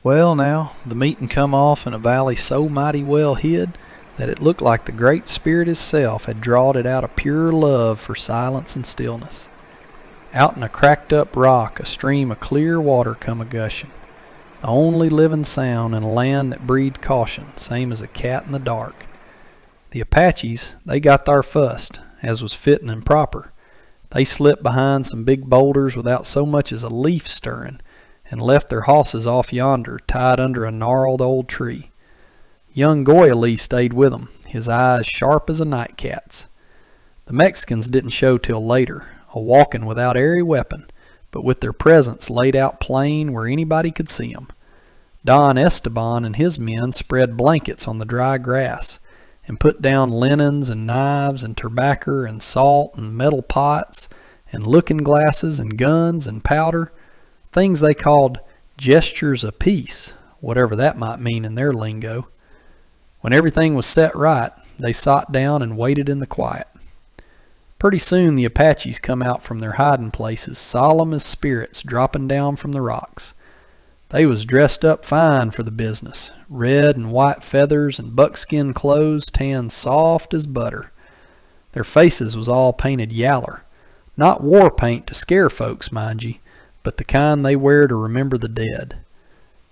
Well, now, the meeting come off in a valley so mighty well hid that it looked like the Great Spirit hisself had drawed it out of pure love for silence and stillness. Out in a cracked up rock, a stream of clear water come a-gushing, the only living sound in a land that breathed caution, same as a cat in the dark. The Apaches, they got thar fust, as was fitting and proper. They slipped behind some big boulders without so much as a leaf stirring, and left their hosses off yonder, tied under a gnarled old tree. Young Goyally stayed with 'em, his eyes sharp as a nightcat's. The Mexicans didn't show till later, a-walkin' without ary weapon, but with their presence laid out plain where anybody could see 'em. Don Esteban and his men spread blankets on the dry grass, and put down linens and knives and tobacco and salt and metal pots and looking glasses and guns and powder, things they called gestures of peace, whatever that might mean in their lingo. When everything was set right, they sot down and waited in the quiet. Pretty soon the Apaches come out from their hiding places, solemn as spirits dropping down from the rocks. They was dressed up fine for the business, red and white feathers and buckskin clothes tanned soft as butter. Their faces was all painted yaller, not war paint to scare folks, mind ye, but the kind they wear to remember the dead.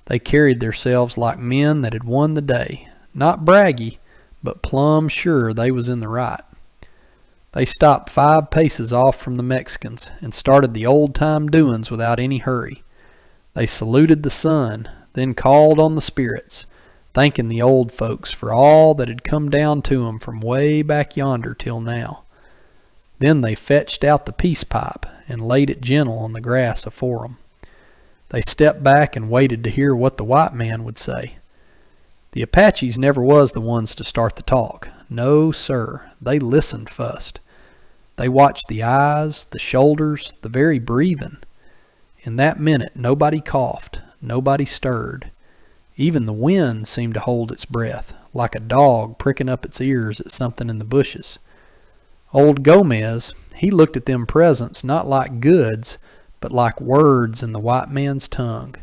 They carried theirselves like men that had won the day, not braggy, but plumb sure they was in the right. They stopped 5 paces off from the Mexicans and started the old-time doings without any hurry. They saluted the sun, then called on the spirits, thanking the old folks for all that had come down to 'em from way back yonder till now. Then they fetched out the peace pipe and laid it gentle on the grass afore 'em. They stepped back and waited to hear what the white man would say. The Apaches never was the ones to start the talk. No, sir, they listened fust. They watched the eyes, the shoulders, the very breathing. In that minute nobody coughed, nobody stirred. Even the wind seemed to hold its breath, like a dog pricking up its ears at something in the bushes. Old Gomez, he looked at them presents not like goods, but like words in the white man's tongue.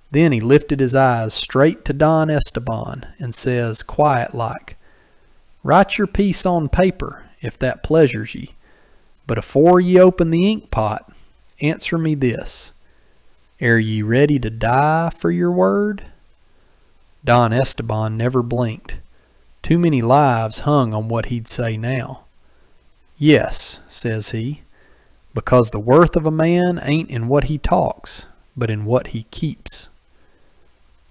Then he lifted his eyes straight to Don Esteban and says, quiet like, "Write your piece on paper, if that pleasures ye, but afore ye open the ink pot, answer me this. Air ye ready to die for your word?" Don Esteban never blinked. Too many lives hung on what he'd say now. "Yes," says he, "because the worth of a man ain't in what he talks, but in what he keeps."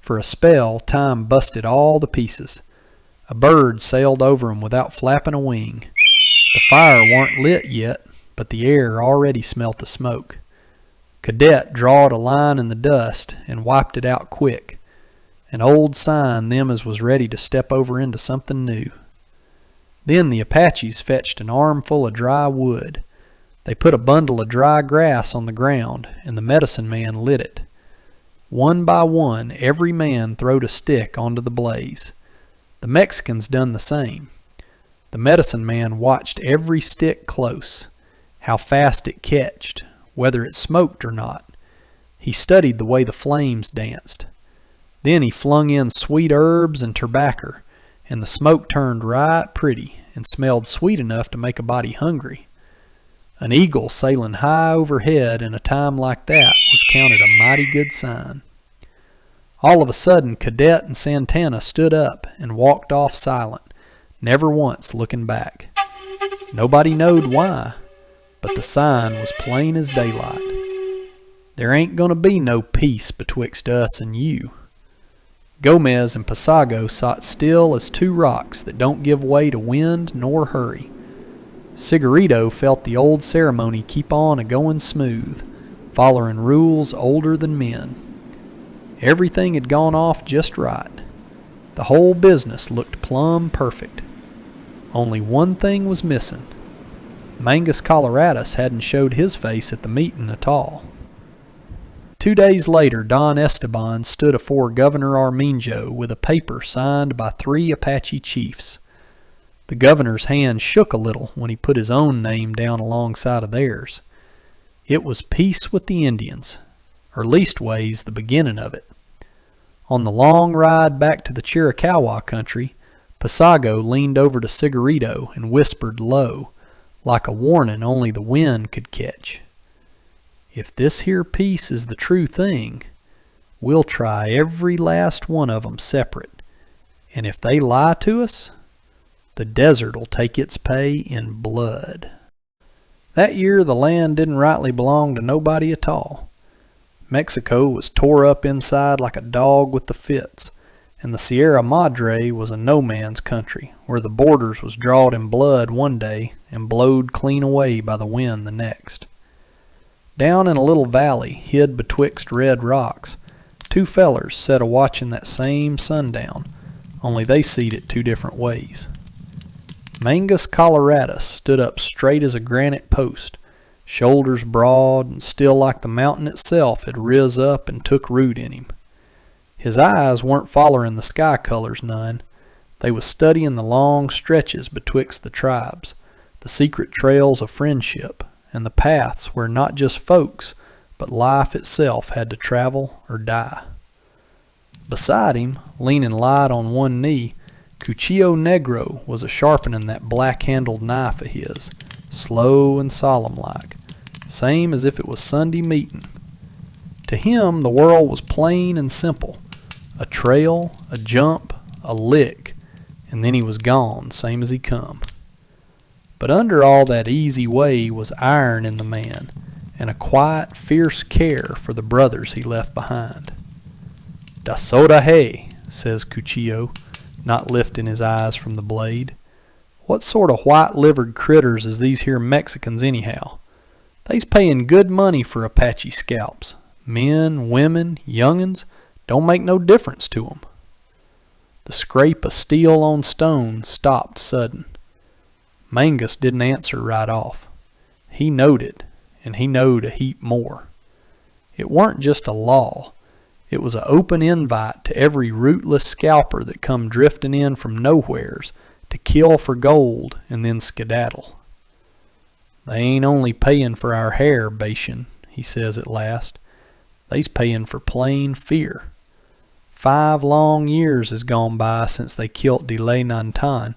For a spell, time busted all the pieces. A bird sailed over 'em without flapping a wing. The fire warn't lit yet, but the air already smelt the smoke. Cadet drawed a line in the dust and wiped it out quick, an old sign them as was ready to step over into something new. Then the Apaches fetched an armful of dry wood. They put a bundle of dry grass on the ground, and the medicine man lit it. One by one, every man throwed a stick onto the blaze. The Mexicans done the same. The medicine man watched every stick close, how fast it catched, whether it smoked or not. He studied the way the flames danced. Then he flung in sweet herbs and tobacco, and the smoke turned right pretty and smelled sweet enough to make a body hungry. An eagle sailing high overhead in a time like that was counted a mighty good sign. All of a sudden, Cadet and Santana stood up and walked off silent, never once looking back. Nobody knowed why, but the sign was plain as daylight. There ain't gonna be no peace betwixt us and you. Gomez and Pasago sot still as 2 rocks that don't give way to wind nor hurry. Cigarito felt the old ceremony keep on a-goin' smooth, following rules older than men. Everything had gone off just right. The whole business looked plumb perfect. Only one thing was missing. Mangas Coloradas hadn't showed his face at the meeting at all. 2 days later, Don Esteban stood afore Governor Arminjo with a paper signed by 3 Apache chiefs. The governor's hand shook a little when he put his own name down alongside of theirs. It was peace with the Indians, or leastways the beginning of it. On the long ride back to the Chiricahua country, Pasago leaned over to Cigarito and whispered low, like a warning only the wind could catch. "If this here peace is the true thing, we'll try every last one of 'em separate, and if they lie to us, the desert'll take its pay in blood." That year the land didn't rightly belong to nobody at all. Mexico was tore up inside like a dog with the fits, and the Sierra Madre was a no-man's country, where the borders was drawed in blood one day and blowed clean away by the wind the next. Down in a little valley hid betwixt red rocks, two fellers set a-watching that same sundown, only they seed it two different ways. Mangas Coloradas stood up straight as a granite post, shoulders broad and still like the mountain itself had riz up and took root in him. His eyes weren't follering the sky colors none. They was studying the long stretches betwixt the tribes, the secret trails of friendship, and the paths where not just folks, but life itself had to travel or die. Beside him, leaning light on one knee, Cuchillo Negro was a-sharpening that black-handled knife of his, slow and solemn-like, same as if it was Sunday meeting. To him the world was plain and simple, a trail, a jump, a lick, and then he was gone, same as he come. But under all that easy way was iron in the man, and a quiet, fierce care for the brothers he left behind. "Da soda hey," says Cuchillo, not lifting his eyes from the blade. "What sort of white-livered critters is these here Mexicans anyhow? They's paying good money for Apache scalps. Men, women, young'uns, don't make no difference to 'em." The scrape of steel on stone stopped sudden. Mangus didn't answer right off. He knowed it, and he knowed a heap more. It weren't just a law. It was an open invite to every rootless scalper that come drifting in from nowheres to kill for gold and then skedaddle. "They ain't only payin' for our hair, Bashan," he says at last. "They's payin' for plain fear. 5 long years has gone by since they kilt Delay Nantan,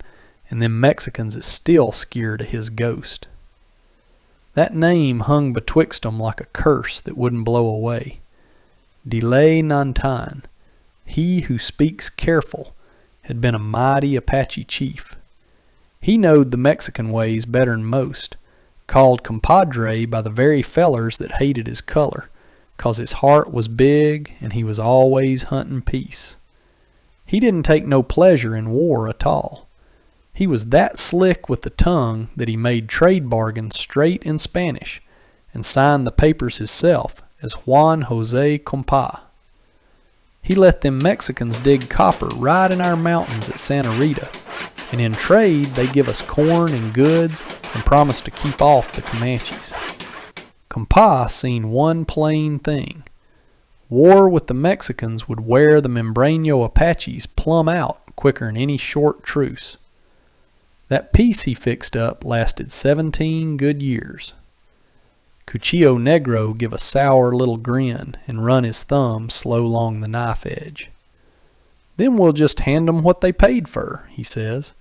and them Mexicans is still skeered of his ghost." That name hung betwixt 'em like a curse that wouldn't blow away. Delay Nantan, he who speaks careful, had been a mighty Apache chief. He knowed the Mexican ways better'n most, called compadre by the very fellers that hated his color, 'cause his heart was big and he was always huntin' peace. He didn't take no pleasure in war at all. He was that slick with the tongue that he made trade bargains straight in Spanish and signed the papers himself as Juan Jose Compa. He let them Mexicans dig copper right in our mountains at Santa Rita, and in trade they give us corn and goods and promised to keep off the Comanches. Compa seen one plain thing. War with the Mexicans would wear the Membrano Apaches plumb out quicker'n any short truce. That peace he fixed up lasted 17 good years. Cuchillo Negro give a sour little grin and run his thumb slow along the knife edge. "Then we'll just hand 'em what they paid fur," he says.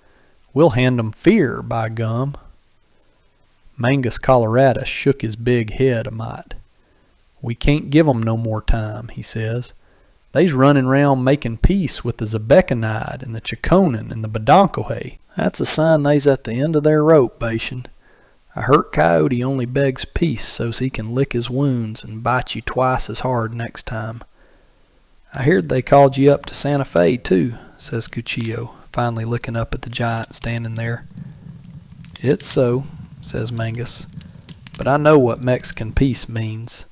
"We'll hand 'em fear, by gum." Mangas Coloradas shook his big head a mite. "We can't give 'em no more time," he says. "They's running round making peace with the Zebecanide and the Chiconan and the Badonkohe. That's a sign they's at the end of their rope, Bashan. A hurt coyote only begs peace so's he can lick his wounds and bite you twice as hard next time." "I heard they called you up to Santa Fe, too," says Cuchillo, finally looking up at the giant standing there. "It's so," says Mangus, "but I know what Mexican peace means.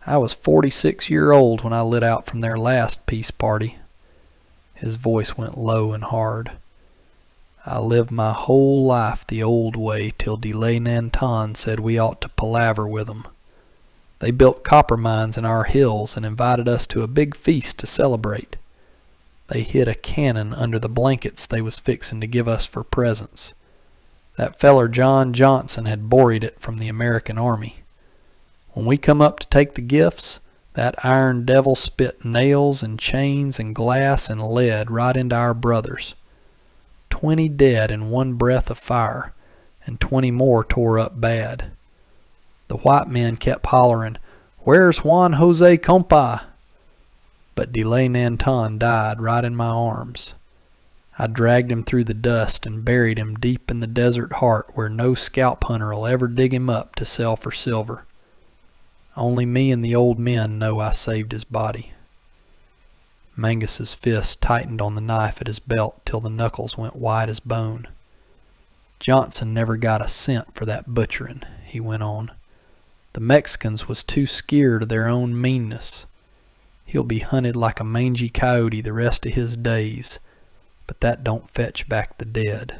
I was 46-year-old when I lit out from their last peace party." His voice went low and hard. "I lived my whole life the old way till Delay Nantan said we ought to palaver with 'em. They built copper mines in our hills and invited us to a big feast to celebrate. They hid a cannon under the blankets they was fixin' to give us for presents. That feller John Johnson had borried it from the American army. When we come up to take the gifts, That iron devil spit nails and chains and glass and lead right into our brothers. 20 dead in one breath of fire, and 20 more tore up bad. The white men kept hollering, "Where's Juan Jose Compa?" But Delay Nanton died right in my arms. I dragged him through the dust and buried him deep in the desert heart where no scalp hunter'll ever dig him up to sell for silver. Only me and the old men know I saved his body. Mangus's fist tightened on the knife at his belt till the knuckles went white as bone. Johnson never got a cent for that butcherin', he went on. The Mexicans was too scared of their own meanness. He'll be hunted like a mangy coyote the rest of his days, but that don't fetch back the dead.